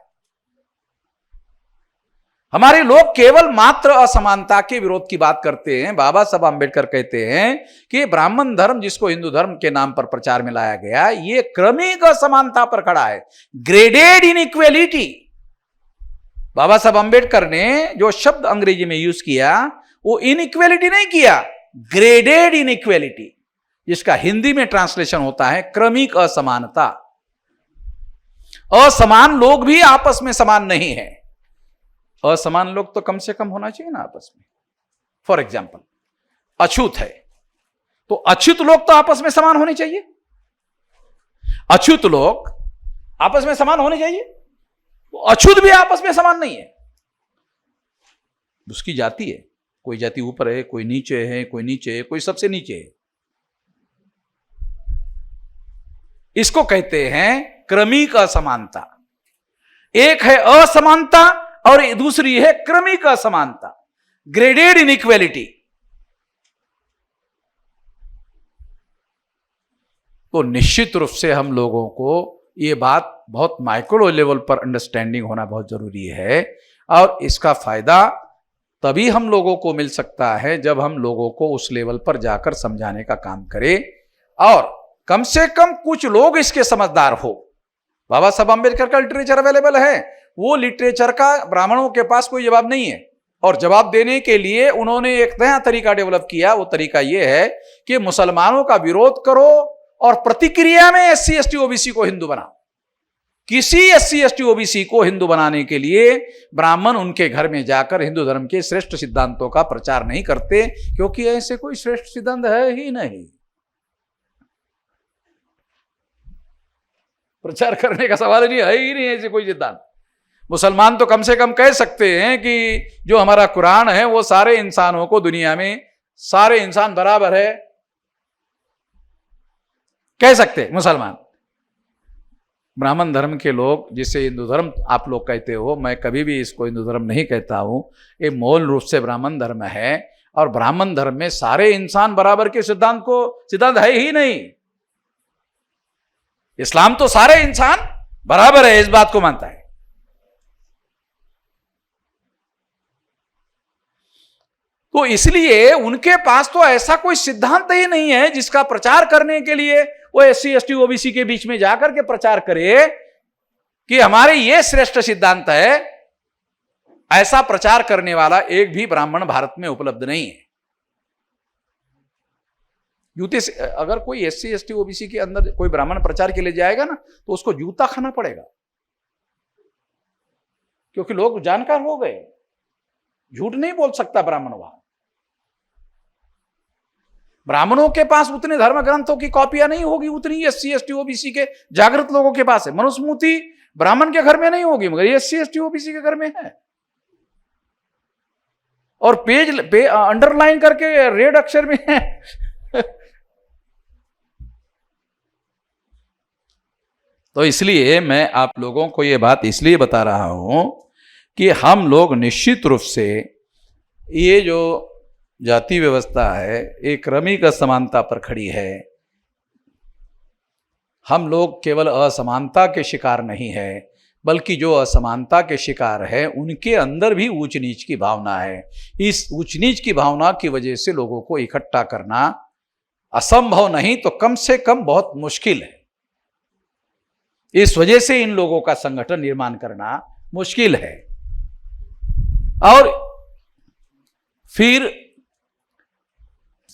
हमारे लोग केवल मात्र असमानता के विरोध की बात करते हैं। बाबा साहब आंबेडकर कहते हैं कि ब्राह्मण धर्म जिसको हिंदू धर्म के नाम पर प्रचार में लाया गया, ये क्रमिक असमानता पर खड़ा है, ग्रेडेड इनइक्वालिटी। बाबा साहब आंबेडकर ने जो शब्द अंग्रेजी में यूज किया वो इनइक्वालिटी नहीं किया, ग्रेडेड इनइक्वालिटी, जिसका हिंदी में ट्रांसलेशन होता है क्रमिक असमानता। असमान लोग भी आपस में समान नहीं है। असमान लोग तो कम से कम होना चाहिए ना आपस में। फॉर एग्जाम्पल अछूत है तो अछूत लोग तो आपस में समान होने चाहिए। अछूत लोग आपस में समान होने चाहिए, तो अछूत भी आपस में समान नहीं है। उसकी जाति है, कोई जाति ऊपर है, कोई नीचे है, कोई नीचे है, कोई सबसे नीचे है। इसको कहते हैं क्रमिक असमानता। एक है असमानता और दूसरी है क्रमिक असमानता, ग्रेडेड इनइक्वालिटी। तो निश्चित रूप से हम लोगों को यह बात बहुत माइक्रो लेवल पर अंडरस्टैंडिंग होना बहुत जरूरी है, और इसका फायदा तभी हम लोगों को मिल सकता है जब हम लोगों को उस लेवल पर जाकर समझाने का काम करें, और कम से कम कुछ लोग इसके समझदार हो। बाबा साहब आंबेडकर का लिटरेचर अवेलेबल है, वो लिटरेचर का ब्राह्मणों के पास कोई जवाब नहीं है, और जवाब देने के लिए उन्होंने एक नया तरीका डेवलप किया। वो तरीका यह है कि मुसलमानों का विरोध करो और प्रतिक्रिया में एससी एसटी ओबीसी को हिंदू बनाओ। किसी एससी एसटी ओबीसी को हिंदू बनाने के लिए ब्राह्मण उनके घर में जाकर हिंदू धर्म के श्रेष्ठ सिद्धांतों का प्रचार नहीं करते, क्योंकि ऐसे कोई श्रेष्ठ सिद्धांत है ही नहीं। प्रचार करने का सवाल नहीं है ही नहीं ऐसे कोई सिद्धांत। मुसलमान तो कम से कम कह सकते हैं कि जो हमारा कुरान है वो सारे इंसानों को, दुनिया में सारे इंसान बराबर है, कह सकते हैं मुसलमान। ब्राह्मण धर्म के लोग, जिसे हिंदू धर्म आप लोग कहते हो, मैं कभी भी इसको हिंदू धर्म नहीं कहता हूं, ये मूल रूप से ब्राह्मण धर्म है। और ब्राह्मण धर्म में सारे इंसान बराबर के सिद्धांत है ही नहीं। इस्लाम तो सारे इंसान बराबर है इस बात को मानता है। तो इसलिए उनके पास तो ऐसा कोई सिद्धांत ही नहीं है जिसका प्रचार करने के लिए वो SC ST OBC के बीच में जाकर के प्रचार करे कि हमारे ये श्रेष्ठ सिद्धांत है। ऐसा प्रचार करने वाला एक भी ब्राह्मण भारत में उपलब्ध नहीं है। जूते से अगर कोई SC ST OBC के अंदर कोई ब्राह्मण प्रचार के लिए जाएगा ना, तो उसको जूता खाना पड़ेगा, क्योंकि लोग जानकार हो गए। झूठ नहीं बोल सकता ब्राह्मण वहां। ब्राह्मणों के पास उतने धर्म ग्रंथों की कॉपियां नहीं होगी उतनी SC ST OBC के जागृत लोगों के पास है। मनुस्मृति ब्राह्मण के घर में नहीं होगी, मगर SC ST OBC के घर में है। और पेज पे अंडरलाइन करके रेड अक्षर में है। तो इसलिए मैं आप लोगों को यह बात इसलिए बता रहा हूं कि हम लोग निश्चित रूप से ये जो जाति व्यवस्था है एक क्रमिक असमानता पर खड़ी है। हम लोग केवल असमानता के शिकार नहीं है, बल्कि जो असमानता के शिकार है उनके अंदर भी ऊंच नीच की भावना है। इस ऊंच नीच की भावना की वजह से लोगों को इकट्ठा करना असंभव नहीं तो कम से कम बहुत मुश्किल है। इस वजह से इन लोगों का संगठन निर्माण करना मुश्किल है। और फिर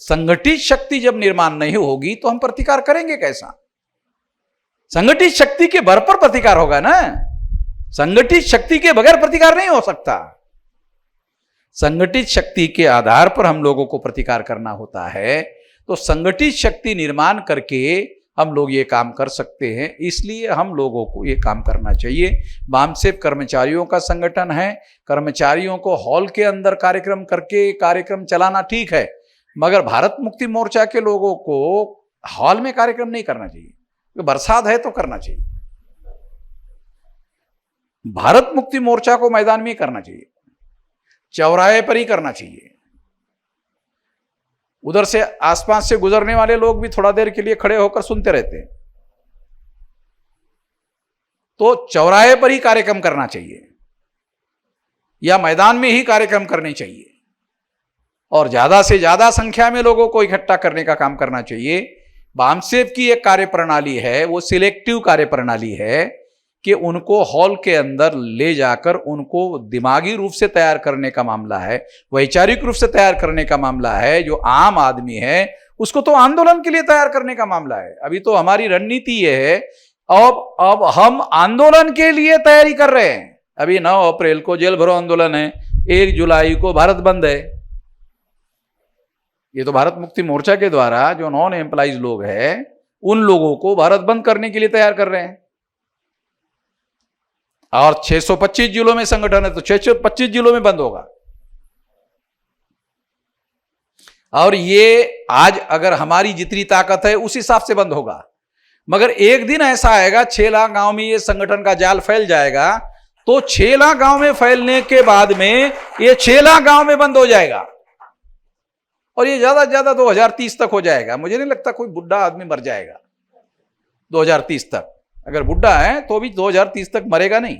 संगठित शक्ति जब निर्माण नहीं होगी तो हम प्रतिकार करेंगे कैसा? संगठित शक्ति के बल पर प्रतिकार होगा ना। संगठित शक्ति के बगैर प्रतिकार नहीं हो सकता। संगठित शक्ति के आधार पर हम लोगों को प्रतिकार करना होता है। तो संगठित शक्ति निर्माण करके हम लोग ये काम कर सकते हैं। इसलिए हम लोगों को ये काम करना चाहिए। बामसेफ कर्मचारियों का संगठन है। कर्मचारियों को हॉल के अंदर कार्यक्रम करके कार्यक्रम चलाना ठीक है, मगर भारत मुक्ति मोर्चा के लोगों को हॉल में कार्यक्रम नहीं करना चाहिए। बरसात है तो करना चाहिए। भारत मुक्ति मोर्चा को मैदान में करना चाहिए, चौराहे पर ही करना चाहिए। उधर से आसपास से गुजरने वाले लोग भी थोड़ा देर के लिए खड़े होकर सुनते रहते हैं। तो चौराहे पर ही कार्यक्रम करना चाहिए या मैदान में ही कार्यक्रम करने चाहिए, और ज्यादा से ज्यादा संख्या में लोगों को इकट्ठा करने का काम करना चाहिए। बामसेफ की एक कार्यप्रणाली है, वो सिलेक्टिव कार्यप्रणाली है कि उनको हॉल के अंदर ले जाकर उनको दिमागी रूप से तैयार करने का मामला है, वैचारिक रूप से तैयार करने का मामला है। जो आम आदमी है उसको तो आंदोलन के लिए तैयार करने का मामला है। अभी तो हमारी रणनीति ये है, अब हम आंदोलन के लिए तैयारी कर रहे हैं। अभी 9 अप्रैल को जेल भरो आंदोलन है, 1 जुलाई को भारत बंद है। ये तो भारत मुक्ति मोर्चा के द्वारा जो नॉन एम्प्लॉइज लोग हैं उन लोगों को भारत बंद करने के लिए तैयार कर रहे हैं। और 625 जिलों में संगठन है तो 625 जिलों में बंद होगा। और ये आज अगर हमारी जितनी ताकत है उस हिसाब से बंद होगा। मगर एक दिन ऐसा आएगा 6 लाख गांव में ये संगठन का जाल फैल जाएगा, तो 6 लाख गांव में फैलने के बाद में ये 6 लाख गांव में बंद हो जाएगा। और ये ज्यादा से ज्यादा 2030 तक हो जाएगा। मुझे नहीं लगता कोई बुढ़ा आदमी मर जाएगा 2030 तक। अगर बुढ़ा है तो भी 2030 तक मरेगा नहीं।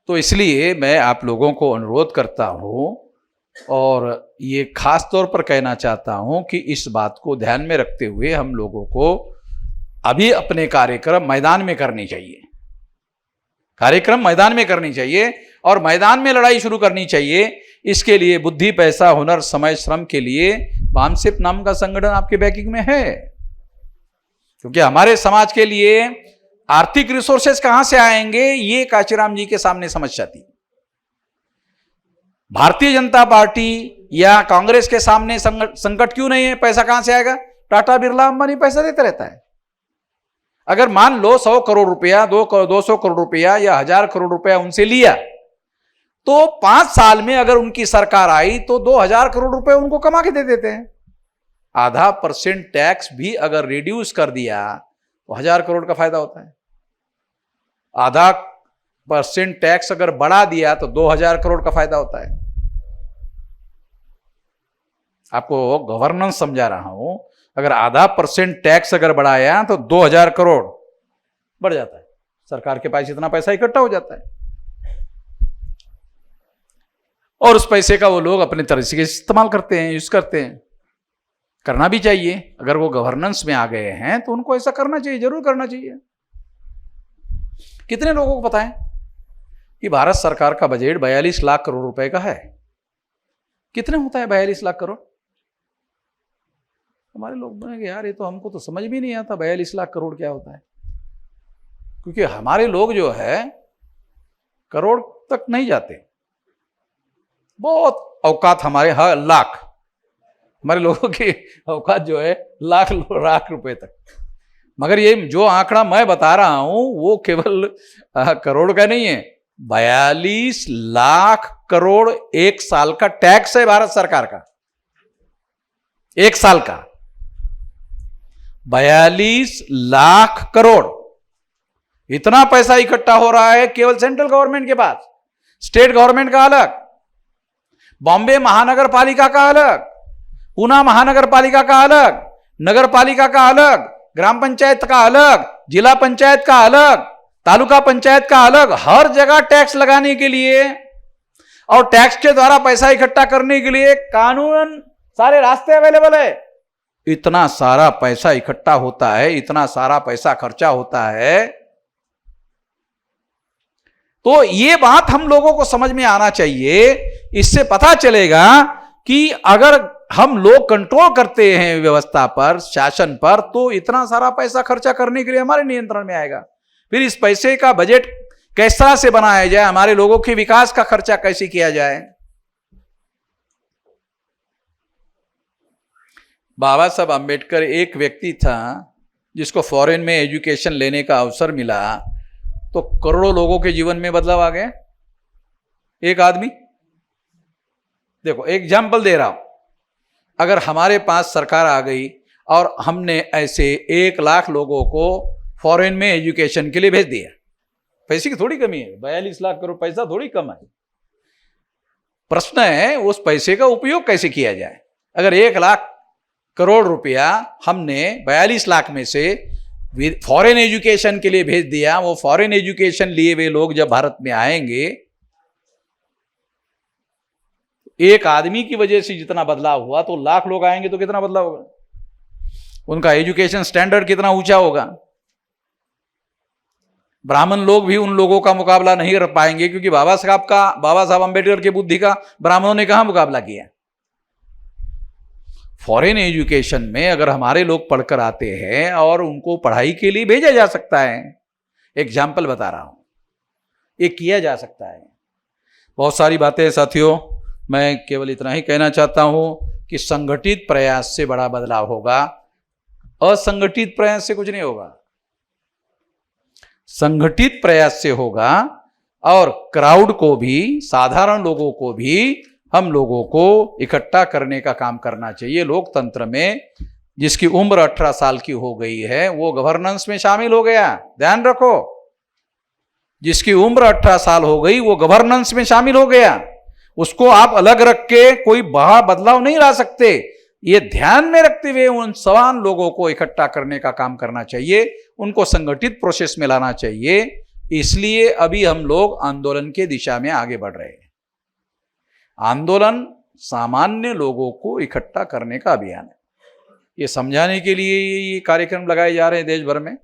तो इसलिए मैं आप लोगों को अनुरोध करता हूं और ये खास तौर पर कहना चाहता हूं कि इस बात को ध्यान में रखते हुए हम लोगों को अभी अपने कार्यक्रम मैदान में करनी चाहिए। कार्यक्रम मैदान में करनी चाहिए और मैदान में लड़ाई शुरू करनी चाहिए। इसके लिए बुद्धि, पैसा, हुनर, समय, श्रम के लिए बामसेफ नाम का संगठन आपके बैकिंग में है। क्योंकि हमारे समाज के लिए आर्थिक रिसोर्सेज कहां से आएंगे ये कांचीराम जी के सामने समस्या थी। भारतीय जनता पार्टी या कांग्रेस के सामने संकट क्यों नहीं है? पैसा कहां से आएगा? टाटा बिरला अंबानी पैसा देता रहता है। अगर मान लो 100 करोड़ रुपया, 200 करोड़ रुपया या 1000 करोड़ रुपया उनसे लिया, तो 5 साल में अगर उनकी सरकार आई तो 2000 करोड़ रुपए उनको कमा के दे देते हैं। आधा % टैक्स भी अगर रिड्यूस कर दिया तो 1000 करोड़ का फायदा होता है। आधा % टैक्स अगर बढ़ा दिया तो 2000 करोड़ का फायदा होता है। आपको गवर्नेंस समझा रहा हूं। अगर आधा % टैक्स अगर बढ़ाया तो 2000 करोड़ बढ़ जाता है, सरकार के पास इतना पैसा इकट्ठा हो जाता है और उस पैसे का वो लोग अपने तरह से इस्तेमाल करते हैं, यूज करते हैं। करना भी चाहिए। अगर वो गवर्नेंस में आ गए हैं तो उनको ऐसा करना चाहिए, जरूर करना चाहिए। कितने लोगों को पता है कि भारत सरकार का बजट 42 लाख करोड़ रुपए का है? कितने होता है 42 लाख करोड़? हमारे लोग बोलेंगे यार ये तो हमको तो समझ भी नहीं आता 42 लाख करोड़ क्या होता है, क्योंकि हमारे लोग जो है करोड़ तक नहीं जाते। बहुत औकात हमारे लाख, हमारे लोगों की औकात जो है लाख रुपए तक। मगर ये जो आंकड़ा मैं बता रहा हूं वो केवल करोड़ का नहीं है। 42 लाख करोड़ एक साल का टैक्स है भारत सरकार का, एक साल का 42 लाख करोड़। इतना पैसा इकट्ठा हो रहा है केवल सेंट्रल गवर्नमेंट के पास। स्टेट गवर्नमेंट का अलग, बॉम्बे महानगर पालिका का अलग, पूना महानगर पालिका का अलग, नगर पालिका का अलग, ग्राम पंचायत का अलग, जिला पंचायत का अलग, तालुका पंचायत का अलग। हर जगह टैक्स लगाने के लिए और टैक्स के द्वारा पैसा इकट्ठा करने के लिए कानून, सारे रास्ते अवेलेबल है। इतना सारा पैसा इकट्ठा होता है, इतना सारा पैसा खर्चा होता है। तो ये बात हम लोगों को समझ में आना चाहिए। इससे पता चलेगा कि अगर हम लोग कंट्रोल करते हैं व्यवस्था पर, शासन पर, तो इतना सारा पैसा खर्चा करने के लिए हमारे नियंत्रण में आएगा। फिर इस पैसे का बजट किस तरह से बनाया जाए, हमारे लोगों के विकास का खर्चा कैसे किया जाए। बाबा साहब अंबेडकर एक व्यक्ति था जिसको फॉरेन में एजुकेशन लेने का अवसर मिला तो करोड़ों लोगों के जीवन में बदलाव आ गया। एक आदमी, देखो एग्जाम्पल दे रहा हूं, अगर हमारे पास सरकार आ गई और हमने ऐसे 1 लाख लोगों को फॉरेन में एजुकेशन के लिए भेज दिया, पैसे की थोड़ी कमी है, 42 लाख करोड़ पैसा थोड़ी कम है। प्रश्न है उस पैसे का उपयोग कैसे किया जाए। अगर 1 लाख करोड़ रुपया हमने 42 लाख में से फॉरेन एजुकेशन के लिए भेज दिया, वो फॉरेन एजुकेशन लिए हुए लोग जब भारत में आएंगे, एक आदमी की वजह से जितना बदलाव हुआ तो लाख लोग आएंगे तो कितना बदलाव होगा, उनका एजुकेशन स्टैंडर्ड कितना ऊंचा होगा। ब्राह्मण लोग भी उन लोगों का मुकाबला नहीं कर पाएंगे, क्योंकि बाबा साहब अंबेडकर की बुद्धि का ब्राह्मणों ने कहां मुकाबला किया। फॉरेन एजुकेशन में अगर हमारे लोग पढ़कर आते हैं और उनको पढ़ाई के लिए भेजा जा सकता है, एग्जाम्पल बता रहा हूं, ये किया जा सकता है। बहुत सारी बातें साथियों, मैं केवल इतना ही कहना चाहता हूं कि संगठित प्रयास से बड़ा बदलाव होगा, असंगठित प्रयास से कुछ नहीं होगा। संगठित प्रयास से होगा और क्राउड को भी, साधारण लोगों को भी हम लोगों को इकट्ठा करने का काम करना चाहिए। लोकतंत्र में जिसकी उम्र 18 साल की हो गई है वो गवर्नेंस में शामिल हो गया, ध्यान रखो। जिसकी उम्र 18 साल हो गई वो गवर्नेंस में शामिल हो गया, उसको आप अलग रख के कोई बड़ा बदलाव नहीं ला सकते। ये ध्यान में रखते हुए उन सवान लोगों को इकट्ठा करने का काम करना चाहिए, उनको संगठित प्रोसेस में लाना चाहिए। इसलिए अभी हम लोग आंदोलन के दिशा में आगे बढ़ रहे हैं। आंदोलन सामान्य लोगों को इकट्ठा करने का अभियान है। ये समझाने के लिए ये कार्यक्रम लगाए जा रहे हैं देश भर में।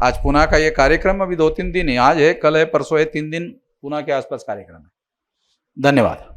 आज पुणे का ये कार्यक्रम अभी 2-3 दिन है, आज है, कल है, परसों है, 3 दिन पुणे के आसपास कार्यक्रम है। धन्यवाद।